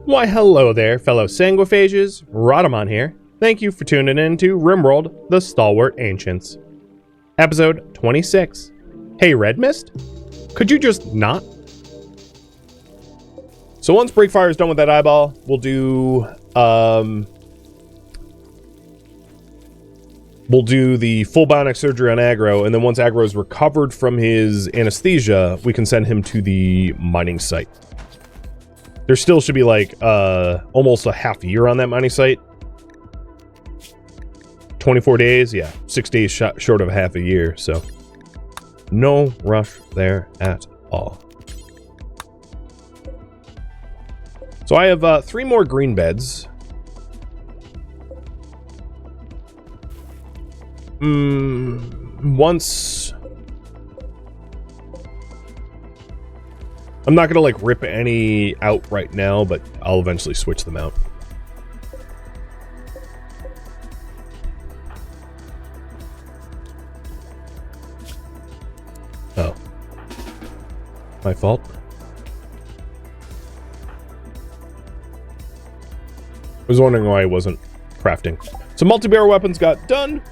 Why hello there, fellow sanguiphages, Rhadamant here. Thank you for tuning in to RimWorld, the Stalwart Ancients. Episode 26. Hey Redmist? Could you just not? So once Breakfire is done with that eyeball, we'll do the full bionic surgery on Aggro, and then once Aggro is recovered from his anesthesia, we can send him to the mining site. There still should be like almost a half year on that mining site. 24 days, yeah, 6 days short of half a year, so no rush there at all. So I have 3 more green beds. Once... I'm not gonna like rip any out right now, but I'll eventually switch them out. Oh. My fault. I was wondering why I wasn't crafting. So multi-barrel weapons got done.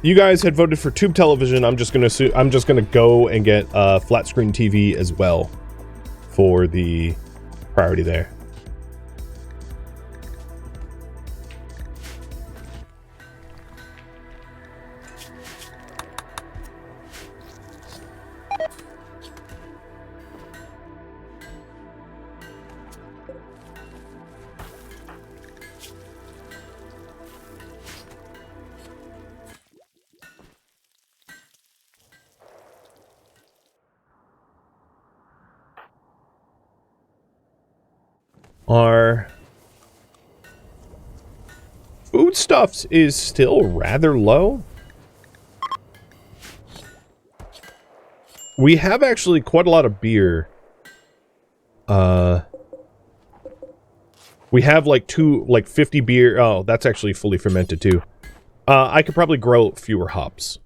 You guys had voted for tube television. I'm just gonna go and get flat screen TV as well for the priority there. Our foodstuffs is still rather low. We have actually quite a lot of beer. We have like 50 beer. Oh, that's actually fully fermented too. I could probably grow fewer hops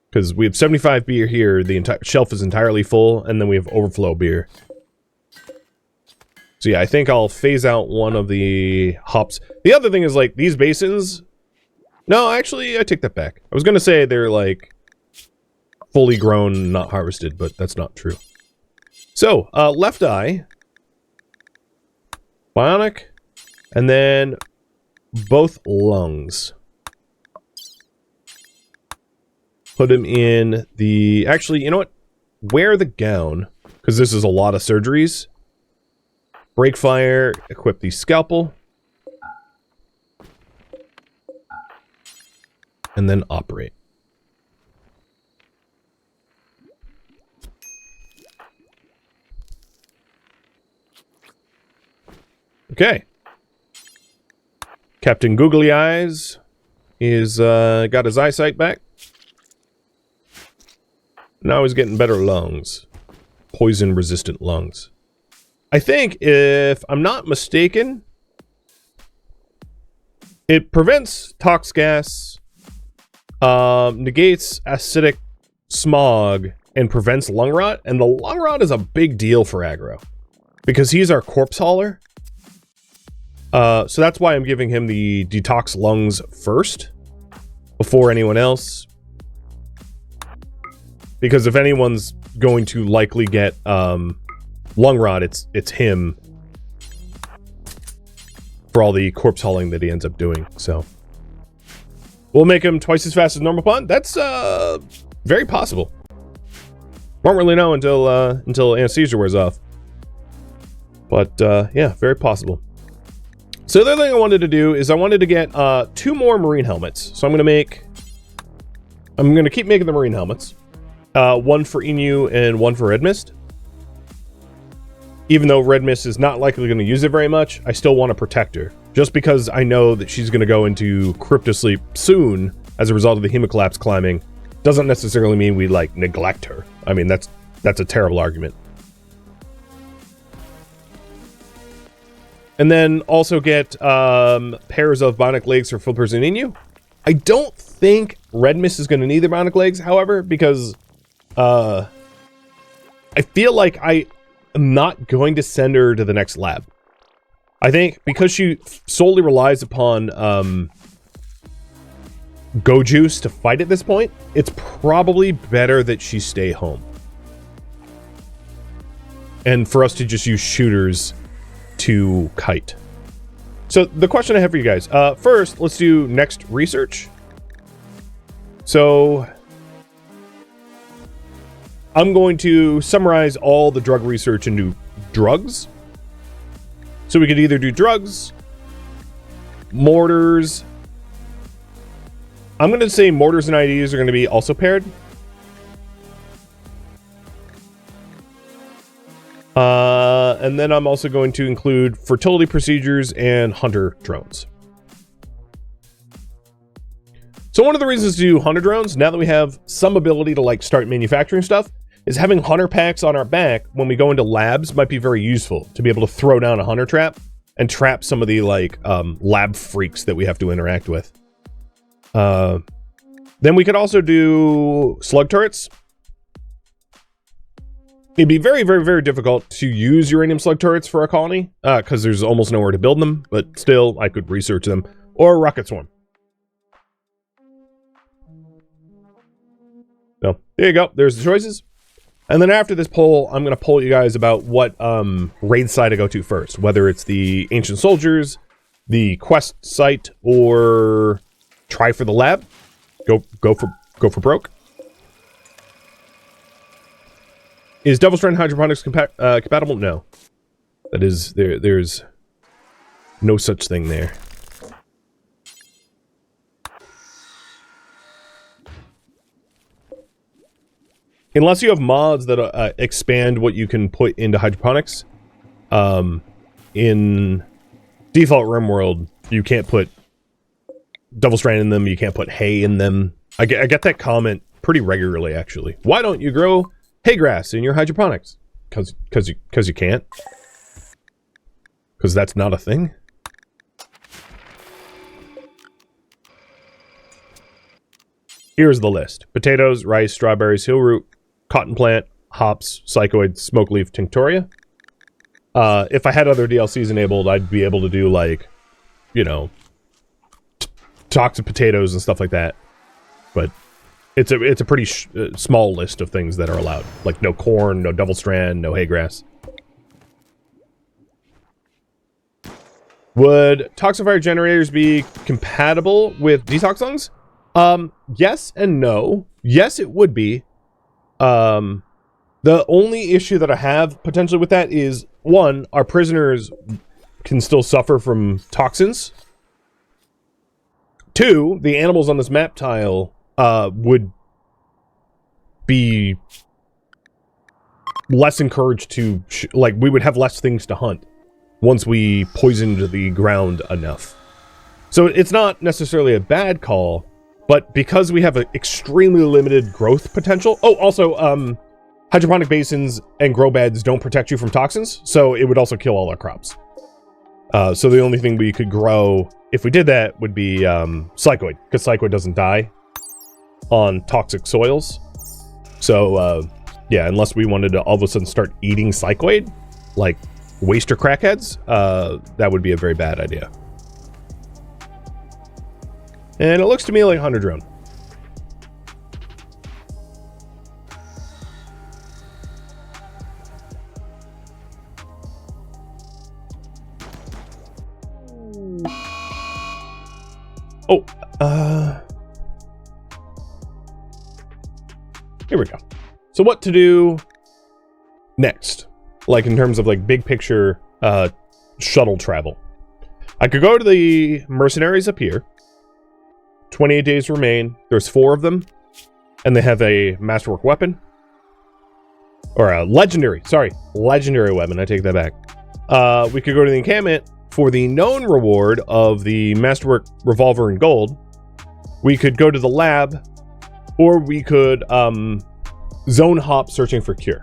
because we have 75 beer here. The entire shelf is entirely full, and then we have overflow beer. So yeah, I think I'll phase out one of the hops. The other thing is, like, these basins... No, actually, I take that back. I was gonna say they're, like, fully grown, not harvested, but that's not true. So, left eye. Bionic. And then both lungs. Put him in the... Actually, you know what? Wear the gown, because this is a lot of surgeries. Breakfire, equip the scalpel, and then operate. Okay. Captain Googly Eyes is got his eyesight back. Now he's getting better lungs. Poison-resistant lungs. I think, if I'm not mistaken, it prevents tox gas, negates acidic smog, and prevents lung rot. And the lung rot is a big deal for Aggro, because he's our corpse hauler. So that's why I'm giving him the detox lungs first, before anyone else. Because if anyone's going to likely get, lung rot, it's him for all the corpse hauling that he ends up doing. So we'll make him twice as fast as normal pond. That's very possible. Won't really know until anesthesia wears off. But yeah, very possible. So the other thing I wanted to do is I wanted to get 2 more marine helmets. So I'm gonna keep making the marine helmets. One for Inu and one for Redmist. Even though Redmist is not likely going to use it very much, I still want to protect her. Just because I know that she's going to go into cryptosleep soon as a result of the hemocollapse climbing, doesn't necessarily mean we, like, neglect her. I mean, that's a terrible argument. And then also get pairs of bionic legs for Flippers and Inu. I don't think Redmist is going to need the bionic legs, however, because I feel like I'm not going to send her to the next lab. I think because she solely relies upon Go Juice to fight at this point, it's probably better that she stay home. And for us to just use shooters to kite. So the question I have for you guys, first, let's do next research. So I'm going to summarize all the drug research into drugs. So we could either do drugs, mortars. I'm going to say mortars and IEDs are going to be also paired. And then I'm also going to include fertility procedures and hunter drones. So one of the reasons to do hunter drones, now that we have some ability to like start manufacturing stuff, is having hunter packs on our back when we go into labs might be very useful to be able to throw down a hunter trap and trap some of the like lab freaks that we have to interact with. Then we could also do slug turrets. It'd be very, very, very difficult to use uranium slug turrets for a colony because there's almost nowhere to build them, but still I could research them. Or rocket swarm. So there you go. There's the choices. And then after this poll, I'm going to poll you guys about what raid site I go to first, whether it's the Ancient Soldiers, the quest site, or try for the lab. Go for broke. Is double strand hydroponics compatible? No. That is there's no such thing there. Unless you have mods that expand what you can put into hydroponics. In default RimWorld, you can't put double strand in them, you can't put hay in them. I get that comment pretty regularly, actually. Why don't you grow hay grass in your hydroponics? Because you can't. Because that's not a thing. Here's the list. Potatoes, rice, strawberries, hill root, cotton plant, hops, psychoid, smoke leaf, tinctoria. If I had other DLCs enabled, I'd be able to do like, you know, toxic potatoes and stuff like that. But it's a pretty small list of things that are allowed. Like no corn, no double strand, no hay grass. Would toxifier generators be compatible with detox lungs? Yes and no. Yes, it would be. The only issue that I have potentially with that is, one, our prisoners can still suffer from toxins. Two, the animals on this map tile would be less encouraged to, like, we would have less things to hunt once we poisoned the ground enough. So it's not necessarily a bad call, but because we have an extremely limited growth potential. Oh, also, hydroponic basins and grow beds don't protect you from toxins, so it would also kill all our crops. So the only thing we could grow, if we did that, would be psychoid, because psychoid doesn't die on toxic soils. So, yeah, unless we wanted to all of a sudden start eating psychoid, like waster crackheads, that would be a very bad idea. And it looks to me like hunter drone. Oh, here we go. So what to do next? Like in terms of like big picture shuttle travel. I could go to the mercenaries up here. 28 days remain. There's 4 of them. And they have a masterwork weapon. Or a legendary weapon. I take that back. We could go to the encampment for the known reward of the masterwork revolver in gold. We could go to the lab, or we could zone hop searching for cure.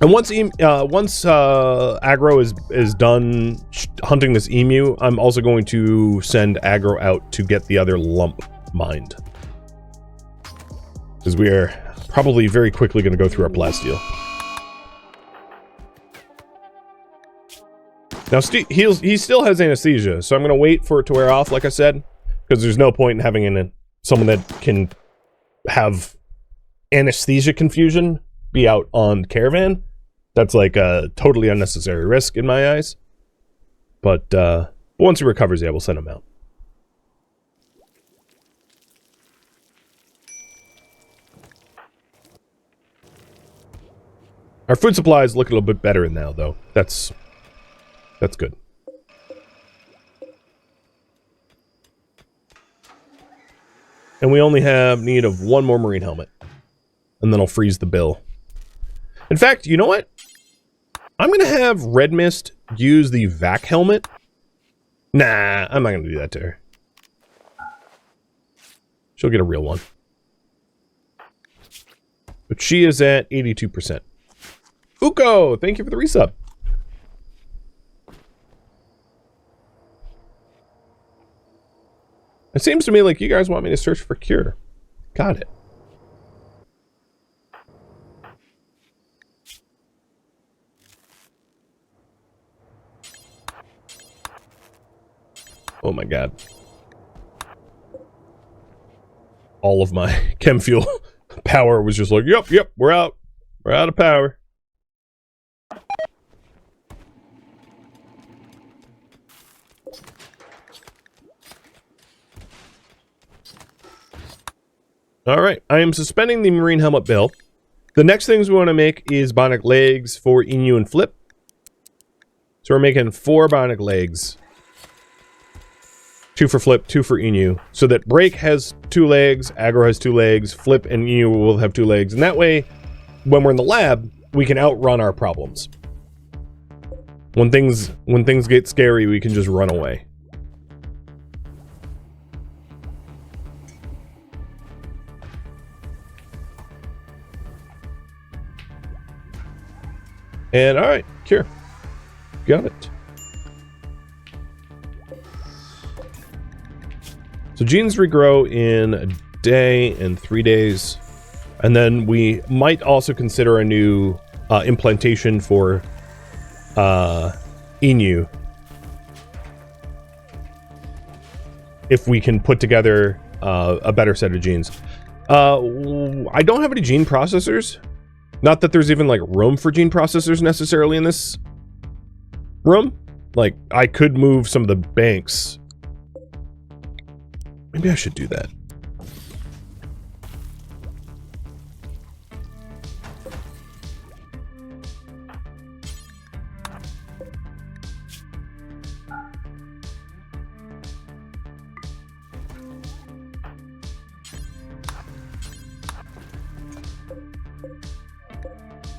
And once aggro is done hunting this emu, I'm also going to send aggro out to get the other lump mined, because we are probably very quickly going to go through our plasteel. Now, he still has anesthesia, so I'm going to wait for it to wear off, like I said, because there's no point in having someone that can have anesthesia confusion be out on Caravan. That's like a totally unnecessary risk in my eyes. But once he recovers, yeah, we'll send him out. Our food supplies look a little bit better now, though. That's good. And we only have need of one more marine helmet. And then I'll freeze the bill. In fact, you know what? I'm going to have Redmist use the vac helmet. Nah, I'm not going to do that to her. She'll get a real one. But she is at 82%. Uko, thank you for the resub. It seems to me like you guys want me to search for cure. Got it. Oh my god. All of my chem fuel power was just like, yep, we're out. We're out of power. Alright, I am suspending the marine helmet bill. The next things we want to make is bionic legs for Inu and Flip. So we're making 4 bionic legs. 2 for Flip, 2 for Inu. So that Break has 2 legs, Aggro has 2 legs, Flip and Inu will have 2 legs. And that way, when we're in the lab, we can outrun our problems. When things get scary, we can just run away. And alright, cure. Got it. So genes regrow in a day and 3 days. And then we might also consider a new implantation for Inu. If we can put together a better set of genes. I don't have any gene processors. Not that there's even like room for gene processors necessarily in this room. Like, I could move some of the banks. Maybe I should do that.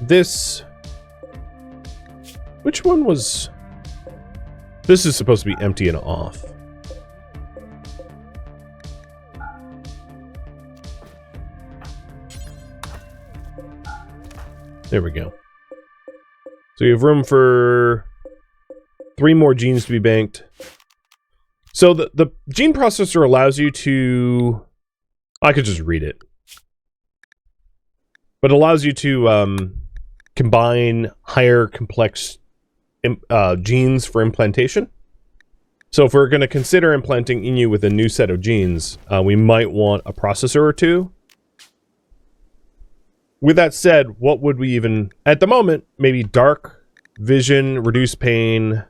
This... Which one was... This is supposed to be empty and off. There we go. So you have room for 3 more genes to be banked. So the gene processor allows you to... I could just read it. But it allows you to combine higher complex genes for implantation. So if we're going to consider implanting Inu with a new set of genes, we might want a processor or 2. With that said, what would we even... At the moment, maybe dark vision, reduce pain...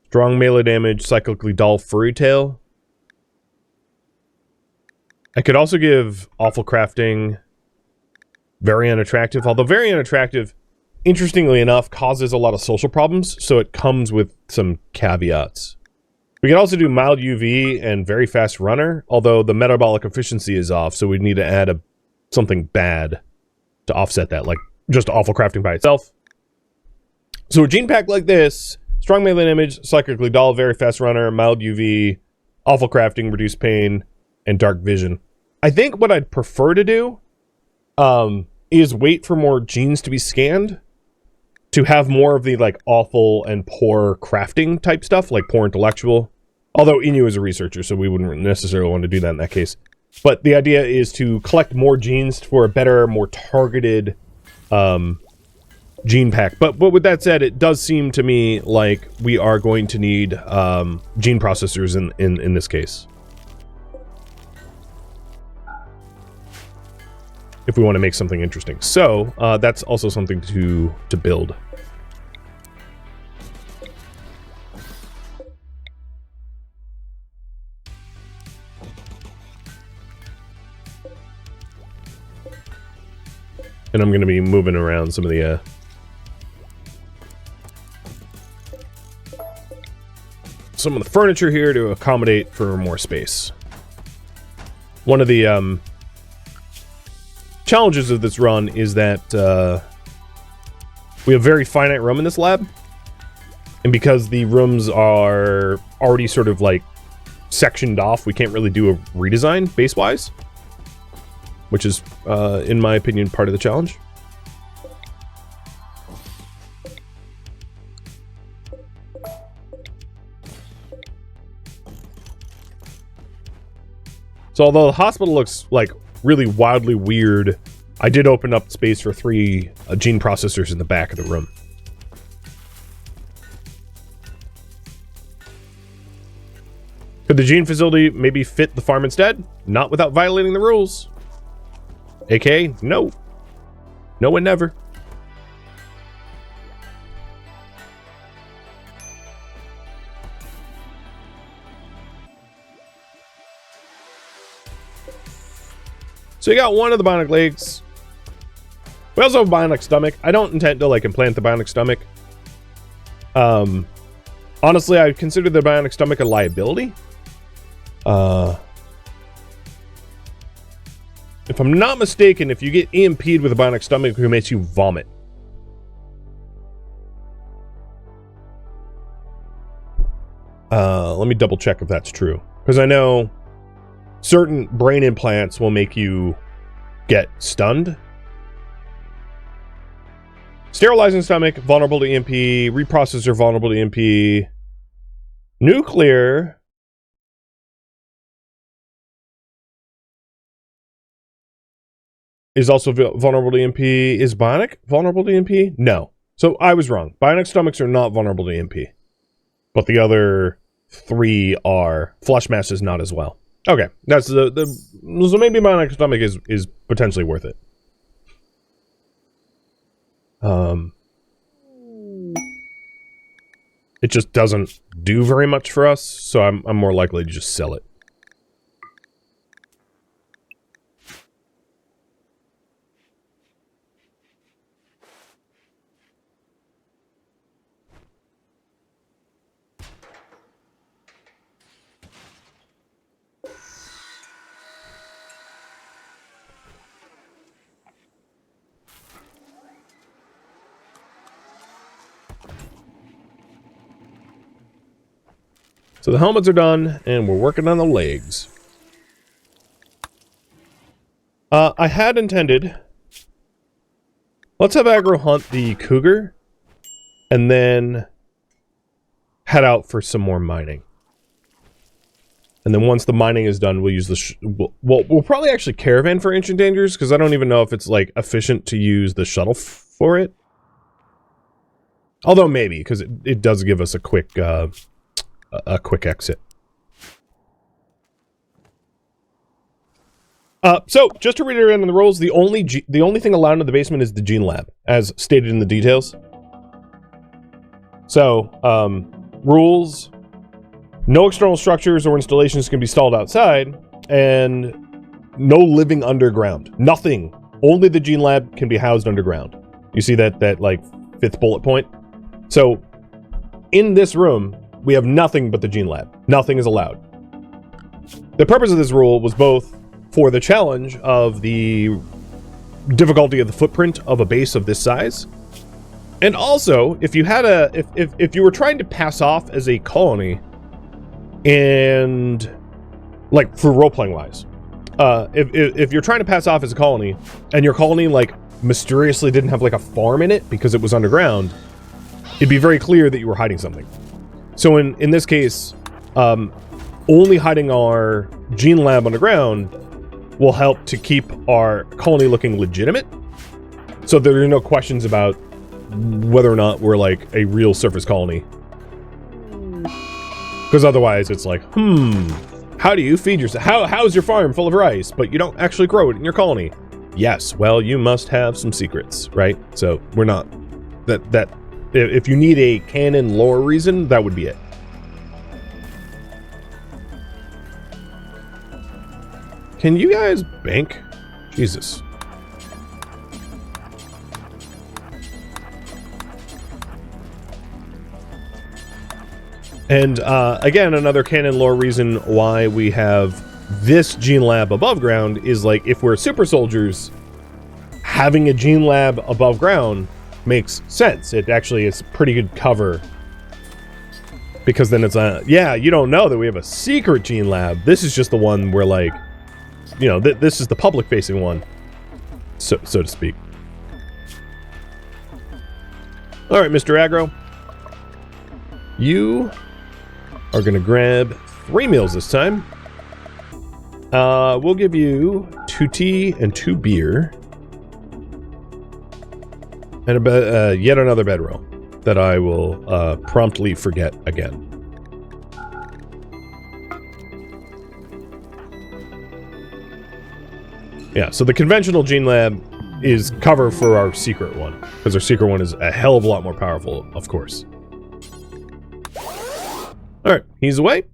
Strong melee damage, cyclically dull furry tail. I could also give awful crafting, very unattractive. Although very unattractive, interestingly enough, causes a lot of social problems, so it comes with some caveats. We can also do mild UV and very fast runner, although the metabolic efficiency is off, so we need to add something bad to offset that, like just awful crafting by itself. So a gene pack like this... Strong melee damage, cyclically dull, very fast runner, mild UV, awful crafting, reduced pain, and dark vision. I think what I'd prefer to do is wait for more genes to be scanned to have more of the like awful and poor crafting type stuff, like poor intellectual. Although Inu is a researcher, so we wouldn't necessarily want to do that in that case. But the idea is to collect more genes for a better, more targeted gene pack. But with that said, it does seem to me like we are going to need gene processors in this case, if we want to make something interesting. So that's also something to build. And I'm going to be moving around some of the furniture here to accommodate for more space. One of the challenges of this run is that we have very finite room in this lab, and because the rooms are already sort of like sectioned off, we can't really do a redesign base-wise, which is, in my opinion, part of the challenge. So although the hospital looks like really wildly weird, I did open up space for 3 gene processors in the back of the room. Could the gene facility maybe fit the farm instead? Not without violating the rules. AKA, no. No and never. So you got one of the bionic legs. We also have a bionic stomach. I don't intend to like implant the bionic stomach. Honestly, I consider the bionic stomach a liability. If I'm not mistaken, if you get EMP'd with a bionic stomach, it makes you vomit. Let me double check if that's true, because I know certain brain implants will make you get stunned. Sterilizing stomach, vulnerable to EMP. Reprocessor, vulnerable to EMP. Nuclear is also vulnerable to EMP. Is bionic vulnerable to EMP? No. So I was wrong. Bionic stomachs are not vulnerable to EMP. But the other 3 are. Flush mass is not as well. Okay. That's so maybe bionic stomach is potentially worth it. It just doesn't do very much for us, so I'm more likely to just sell it. So the helmets are done, and we're working on the legs. I had intended... Let's have Aggro hunt the cougar, and then head out for some more mining. And then once the mining is done, we'll use the... we'll probably actually caravan for Ancient Dangers, because I don't even know if it's, like, efficient to use the shuttle for it. Although maybe, because it does give us a quick exit. So just to reiterate on the rules, the only thing allowed in the basement is the gene lab, as stated in the details. So rules: no external structures or installations can be installed outside, and no living underground. Nothing. Only the gene lab can be housed underground. You see that like 5th bullet point? So in this room, we have nothing but the gene lab. Nothing is allowed. The purpose of this rule was both for the challenge of the difficulty of the footprint of a base of this size, and also if you had if you were trying to pass off as a colony, and like for role-playing wise, if you're trying to pass off as a colony and your colony like mysteriously didn't have like a farm in it because it was underground, it'd be very clear that you were hiding something. So in this case, only hiding our gene lab underground will help to keep our colony looking legitimate. So there are no questions about whether or not we're like a real surface colony. Because otherwise it's like, how do you feed yourself? How's your farm full of rice, but you don't actually grow it in your colony? Yes, well, you must have some secrets, right? So we're not, if you need a canon lore reason, that would be it. Can you guys bank? Jesus. And again, another canon lore reason why we have this gene lab above ground is like, if we're super soldiers, having a gene lab above ground makes sense. It actually is pretty good cover. Because then it's yeah, you don't know that we have a secret gene lab. This is just the one where, like, you know, this is the public facing one, so to speak. All right, Mr. Aggro, you are gonna grab 3 meals this time. We'll give you 2 tea and 2 beer, and yet another bedroll that I will promptly forget again. Yeah, so the conventional gene lab is cover for our secret one, because our secret one is a hell of a lot more powerful, of course. Alright, he's away.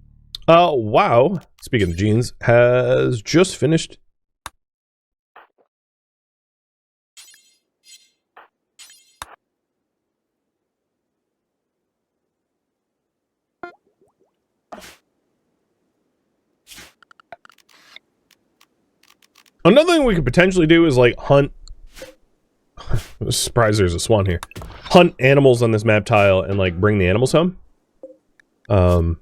WoW, speaking of genes, has just finished. Another thing we could potentially do is, like, hunt... I'm surprised there's a swan here. Hunt animals on this map tile and, like, bring the animals home. The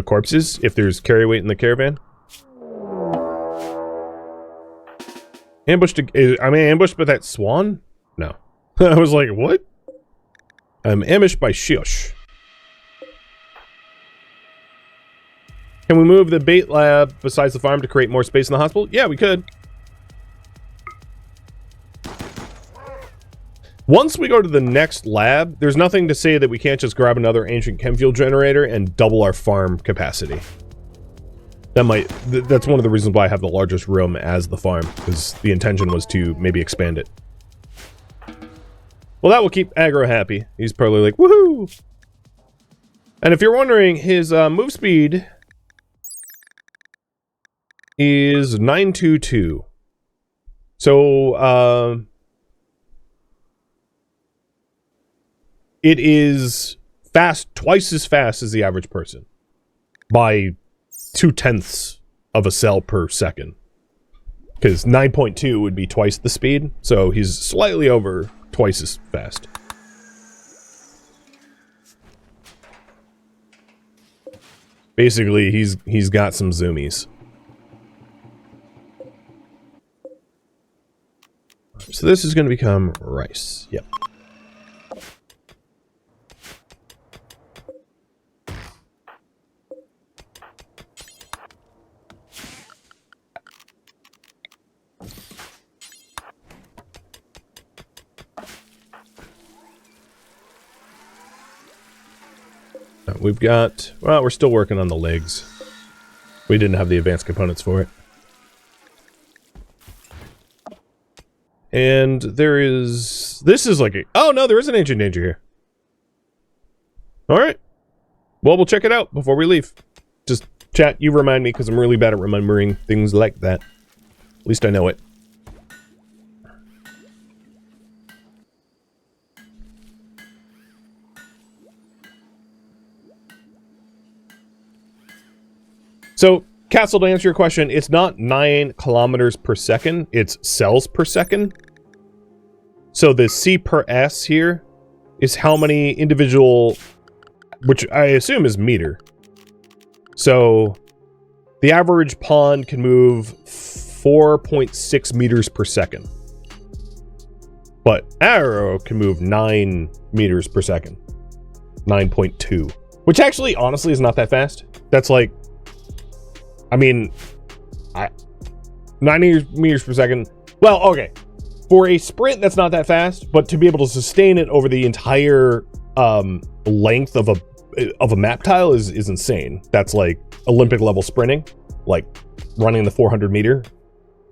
corpses, if there's carry weight in the caravan. Ambushed... I mean, ambushed by that swan? No. I was like, what? I'm ambushed by Shush. Can we move the bait lab besides the farm to create more space in the hospital? Yeah, we could. Once we go to the next lab, there's nothing to say that we can't just grab another ancient chem fuel generator and double our farm capacity. That's one of the reasons why I have the largest room as the farm, because the intention was to maybe expand it. Well, that will keep Aggro happy. He's probably like, woohoo! And if you're wondering, his move speed is 922. So, it is fast, twice as fast as the average person. By 0.2 of a cell per second. Because 9.2 would be twice the speed, so he's slightly over twice as fast. Basically, he's got some zoomies. So this is going to become rice. Yep. We've got... Well, we're still working on the legs. We didn't have the advanced components for it. And there is... This is like a... Oh, no, there is an ancient danger here. Alright. Well, we'll check it out before we leave. Just, chat, you remind me, because I'm really bad at remembering things like that. At least I know it. So, Castle, to answer your question, it's not 9 kilometers per second, it's cells per second. So the C per S here is how many individual, which I assume is meter. So the average pond can move 4.6 meters per second. But Arrow can move 9 meters per second. 9.2. Which actually, honestly, is not that fast. That's like I mean, 90 meters per second. Well, okay. For a sprint, that's not that fast, but to be able to sustain it over the entire length of a map tile is insane. That's like Olympic level sprinting, like running the 400 meter.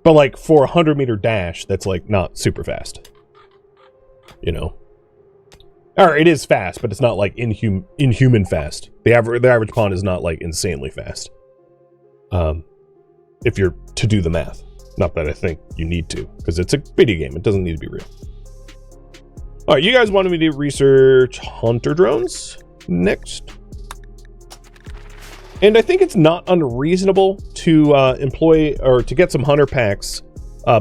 But like for a 100-meter dash, that's like not super fast. You know, or it is fast, but it's not like inhuman fast. The average pawn is not like insanely fast. If you're to do the math, not that I think you need to, because it's a video game. It doesn't need to be real. All right, you guys wanted me to research hunter drones next, and I think it's not unreasonable to employ or to get some hunter packs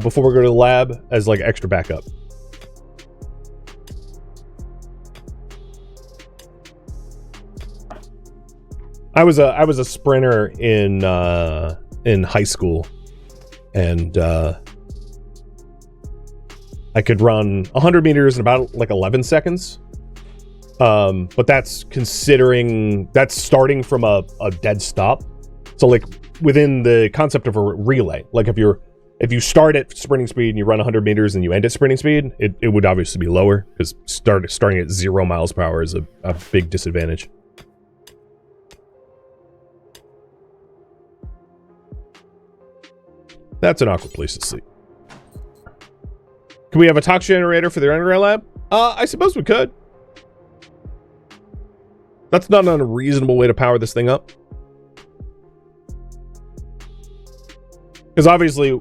before we go to the lab as like extra backup. I was a sprinter in high school, and I could run 100 meters in about like 11 seconds. But that's starting from a dead stop. So like within the concept of a relay, like if you start at sprinting speed and you run 100 meters and you end at sprinting speed, it would obviously be lower, because starting at 0 miles per hour is a big disadvantage. That's an awkward place to sleep. Can we have a tox generator for the underground lab? I suppose we could. That's not an unreasonable way to power this thing up. Because obviously,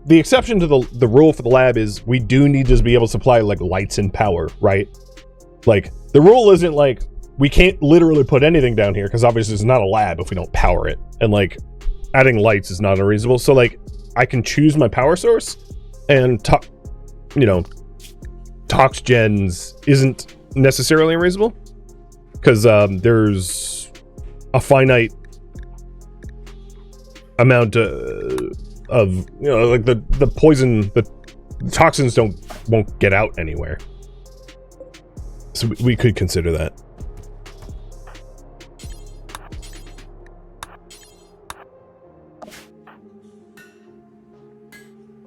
the exception to the rule for the lab is we do need to be able to supply like lights and power, right? Like the rule isn't like we can't literally put anything down here, because obviously it's not a lab if we don't power it. And like adding lights is not unreasonable. So like I can choose my power source, and tox gens isn't necessarily unreasonable, because there's a finite amount of like the poison, the toxins won't get out anywhere. So we could consider that.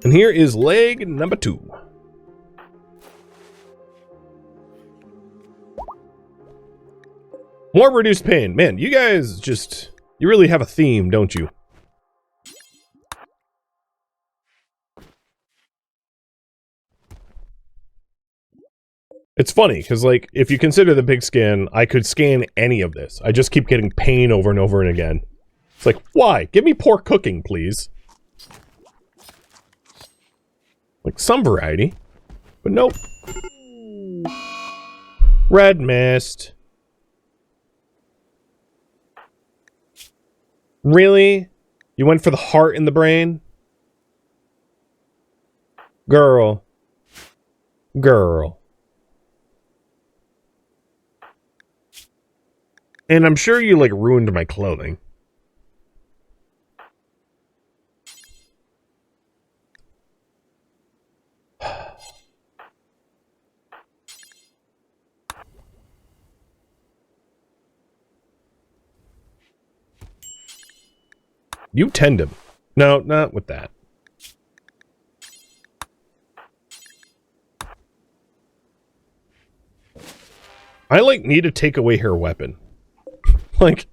And here is leg number 2. More reduced pain. Man, you guys you really have a theme, don't you? It's funny, because like, if you consider the big scan, I could scan any of this. I just keep getting pain over and over and again. It's like, why? Give me poor cooking, please. Like some variety, but nope. Redmist. Really? You went for the heart in the brain? Girl. And I'm sure you like ruined my clothing. You tend him. No, not with that. I like need to take away her weapon. Like,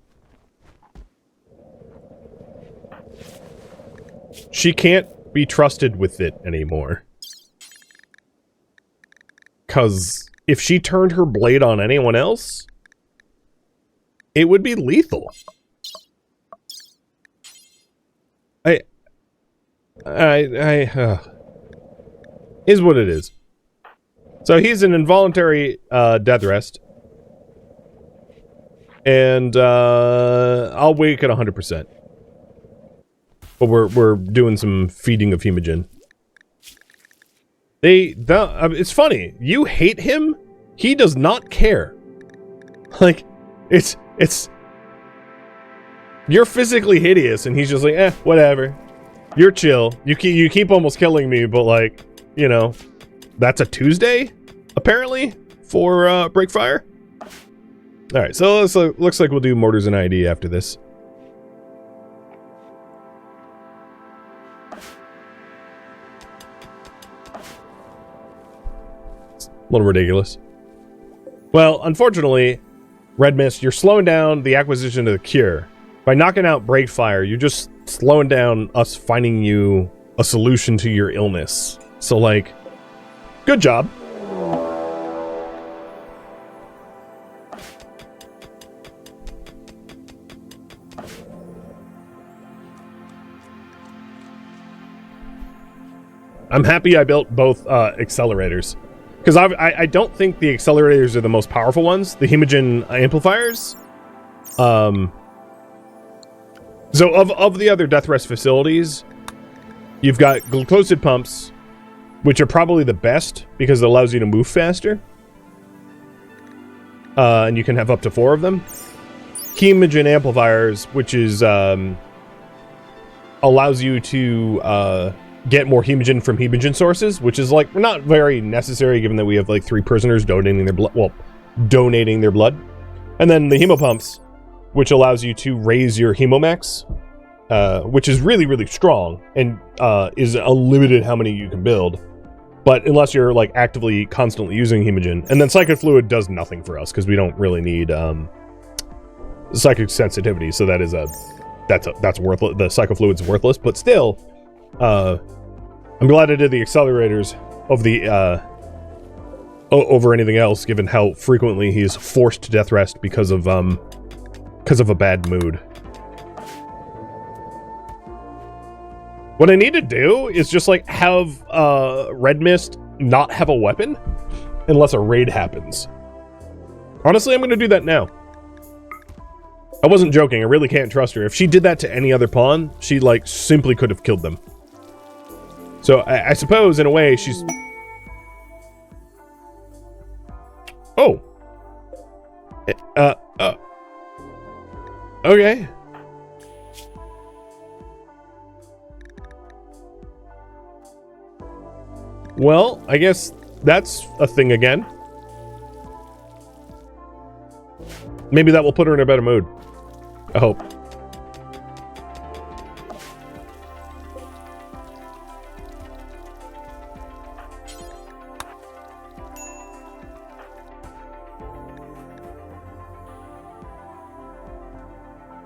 she can't be trusted with it anymore. 'Cause if she turned her blade on anyone else, it would be lethal. Is what it is. So he's an involuntary death rest. And I'll wake at 100%. But we're doing some feeding of hemogen. It's funny. You hate him, he does not care. Like, it's you're physically hideous, and he's just like, whatever. You're chill. You keep almost killing me, but like, you know, that's a Tuesday, apparently, for Breakfire. All right, so looks like we'll do Mortars and ID after this. A little ridiculous. Well, unfortunately, Redmist, you're slowing down the acquisition of the cure. By knocking out Breakfire, you're just slowing down us finding you a solution to your illness. So, like, good job. I'm happy I built both accelerators. Because I don't think the accelerators are the most powerful ones. The hemogen amplifiers. So of the other death rest facilities, you've got glucosid pumps, which are probably the best because it allows you to move faster. And you can have up to 4 of them. Hemogen amplifiers, which is allows you to get more hemogen from hemogen sources, which is like not very necessary given that we have like 3 prisoners donating their blood. Well, donating their blood, and then the hemopumps, which allows you to raise your hemomax, which is really, really strong and is unlimited how many you can build. But unless you're like actively constantly using hemogen, and then psychic fluid does nothing for us because we don't really need psychic sensitivity. So that is that's worthless. The psychic fluid's worthless, but still. I'm glad I did the accelerators of the over anything else, given how frequently he's forced to death rest because of a bad mood. What I need to do is just like have Redmist not have a weapon unless a raid happens. Honestly, I'm gonna do that now. I wasn't joking. I really can't trust her. If she did that to any other pawn, she like simply could have killed them. So I suppose in a way she's... Oh. Okay. Well, I guess that's a thing again. Maybe that will put her in a better mood. I hope.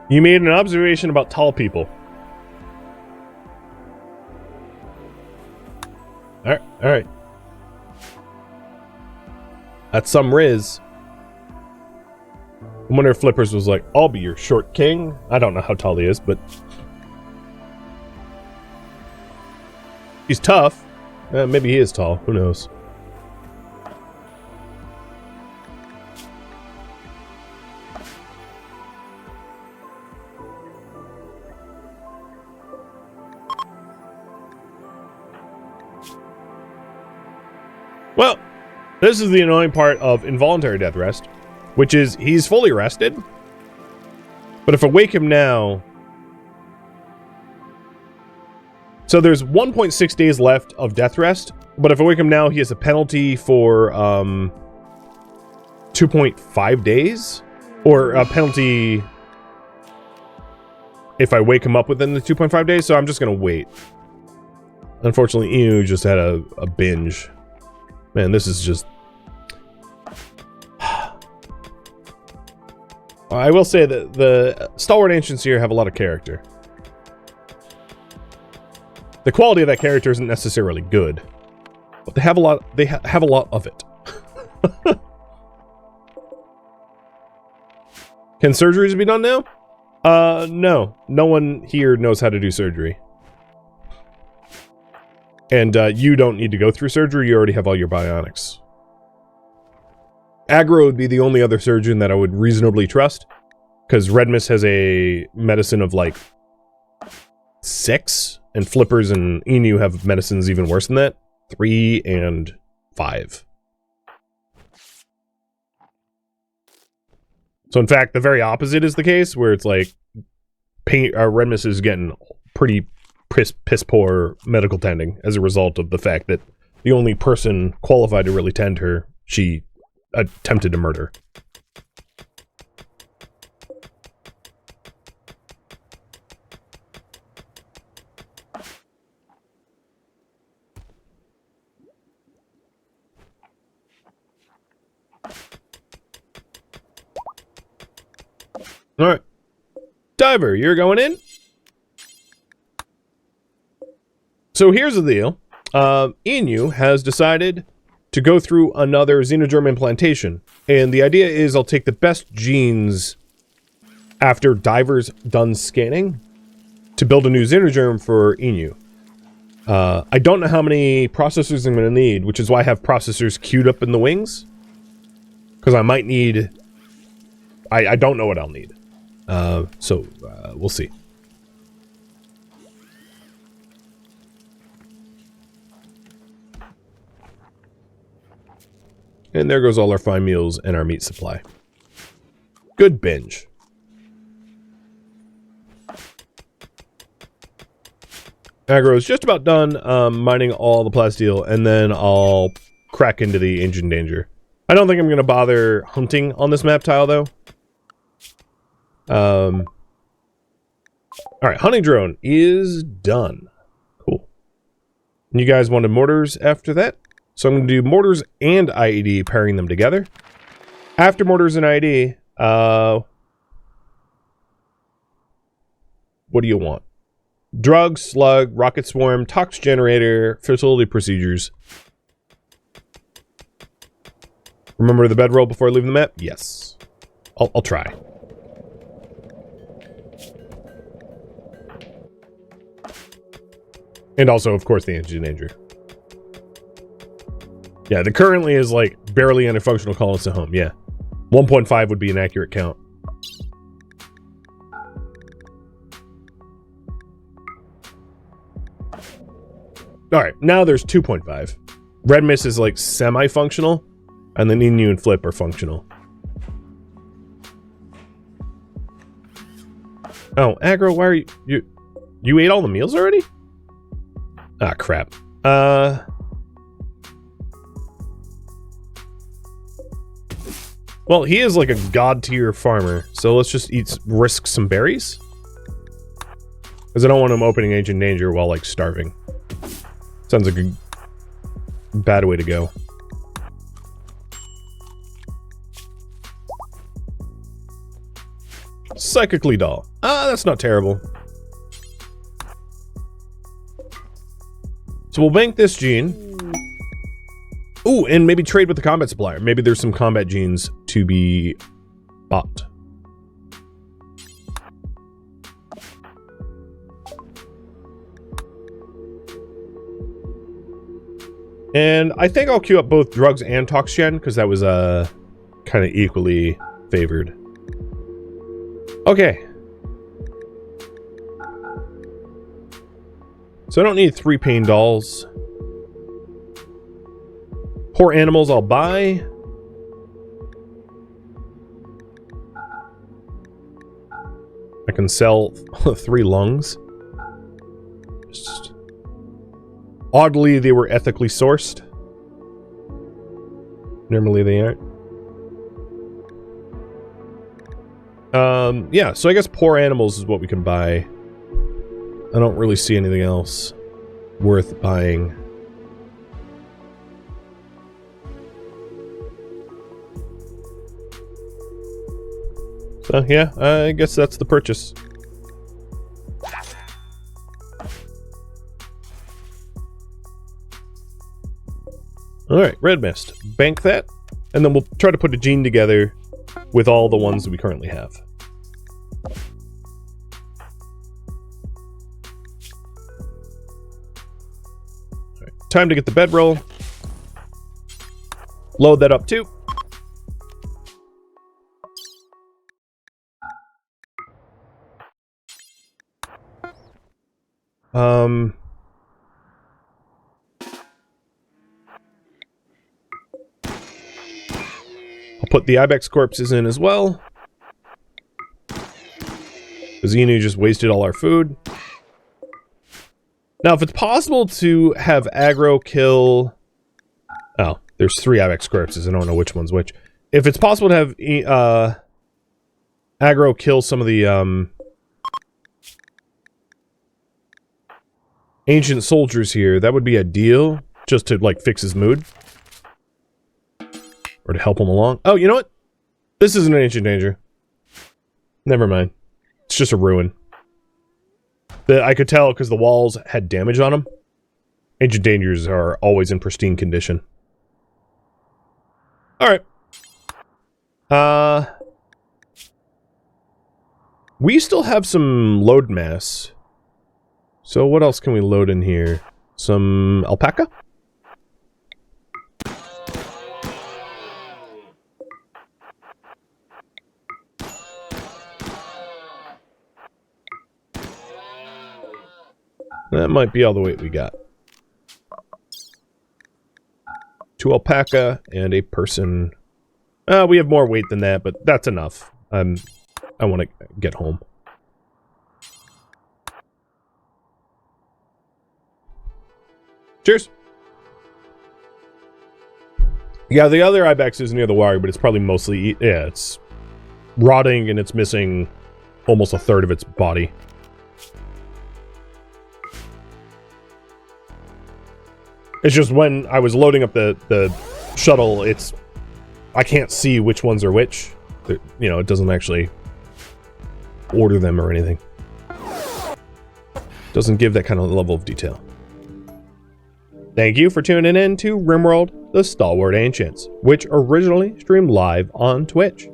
You made an observation about tall people. Alright. That's some riz. I wonder if Flippers was like, I'll be your short king. I don't know how tall he is, but... he's tough. Maybe he is tall. Who knows? Well, this is the annoying part of involuntary death rest, which is he's fully rested. But if I wake him now... So there's 1.6 days left of death rest, but if I wake him now, he has a penalty for 2.5 days? Or a penalty if I wake him up within the 2.5 days, so I'm just going to wait. Unfortunately, Inu just had a binge. Man, this is just... I will say that the Stalwart Ancients here have a lot of character. The quality of that character isn't necessarily good, but they have a lot. They have a lot of it. Can surgeries be done now? No. No one here knows how to do surgery. And you don't need to go through surgery. You already have all your bionics. Aggro would be the only other surgeon that I would reasonably trust, because Redmist has a medicine of like 6, and Flippers and Inu have medicines even worse than that, 3 and 5. So in fact, the very opposite is the case, where it's like Redmist is getting pretty piss poor medical tending as a result of the fact that the only person qualified to really tend her, she attempted to murder. All right. Diver, you're going in. So here's the deal. Inu has decided to go through another xenogerm implantation. And the idea is I'll take the best genes after Diver's done scanning to build a new xenogerm for Inu. I don't know how many processors I'm going to need, which is why I have processors queued up in the wings. Because I might need... I don't know what I'll need. So we'll see. And there goes all our fine meals and our meat supply. Good binge. Aggro is just about done mining all the plasteel, and then I'll crack into the ancient danger. I don't think I'm going to bother hunting on this map tile, though. Alright, hunting drone is done. Cool. And you guys wanted mortars after that? So I'm going to do mortars and IED, pairing them together. After mortars and IED, what do you want? Drug, slug, rocket swarm, tox generator, facility procedures. Remember the bedroll before leaving the map? Yes. I'll try. And also, of course, the engine danger. Yeah, the currently is like barely in a functional colonist to home. Yeah. 1.5 would be an accurate count. Alright, now there's 2.5. Redmist is like semi-functional, and then Inu and Flip are functional. Oh, Aggro, why are you ate all the meals already? Ah, crap. Well, he is like a god-tier farmer, so let's just risk some berries. Because I don't want him opening Ancient Danger while, like, starving. Sounds like a bad way to go. Psychically dull. Ah, that's not terrible. So we'll bank this gene. Ooh, and maybe trade with the combat supplier. Maybe there's some combat genes to be bought. And I think I'll queue up both drugs and toxgen, because that was kind of equally favored. Okay. So I don't need 3 pain dolls. Poor animals I'll buy. I can sell 3 lungs. Just... Oddly, they were ethically sourced. Normally they aren't. Yeah, so I guess poor animals is what we can buy. I don't really see anything else worth buying. So, yeah, I guess that's the purchase. Alright, Redmist. Bank that, and then we'll try to put a gene together with all the ones that we currently have. Alright, time to get the bedroll. Load that up too. I'll put the ibex corpses in as well. Because Inu just wasted all our food. Now, if it's possible to have aggro kill... Oh, there's 3 ibex corpses. I don't know which one's which. If it's possible to have aggro kill some of the ancient soldiers here, that would be ideal. Just to, like, fix his mood. Or to help him along. Oh, you know what? This isn't an ancient danger. Never mind. It's just a ruin. I could tell because the walls had damage on them. Ancient Dangers are always in pristine condition. Alright. We still have some load mass. So what else can we load in here? Some alpaca? That might be all the weight we got. 2 alpaca and a person. We have more weight than that, but that's enough. I want to get home. Cheers. Yeah, the other ibex is near the wire, but it's probably mostly... Yeah, it's rotting and it's missing almost a third of its body. It's just when I was loading up the shuttle, I can't see which ones are which. You know, it doesn't actually order them or anything. Doesn't give that kind of level of detail. Thank you for tuning in to RimWorld, the Stalwart Ancients, which originally streamed live on Twitch.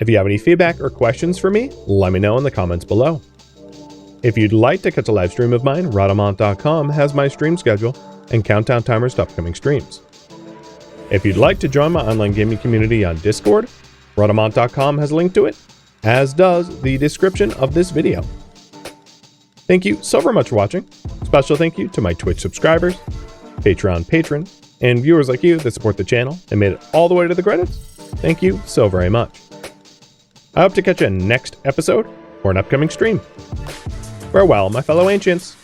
If you have any feedback or questions for me, let me know in the comments below. If you'd like to catch a live stream of mine, Rhadamant.com has my stream schedule and countdown timers to upcoming streams. If you'd like to join my online gaming community on Discord, Rhadamant.com has a link to it, as does the description of this video. Thank you so very much for watching. Special thank you to my Twitch subscribers, Patreon patrons, and viewers like you that support the channel and made it all the way to the credits. Thank you so very much. I hope to catch you in next episode or an upcoming stream. Farewell, my fellow ancients.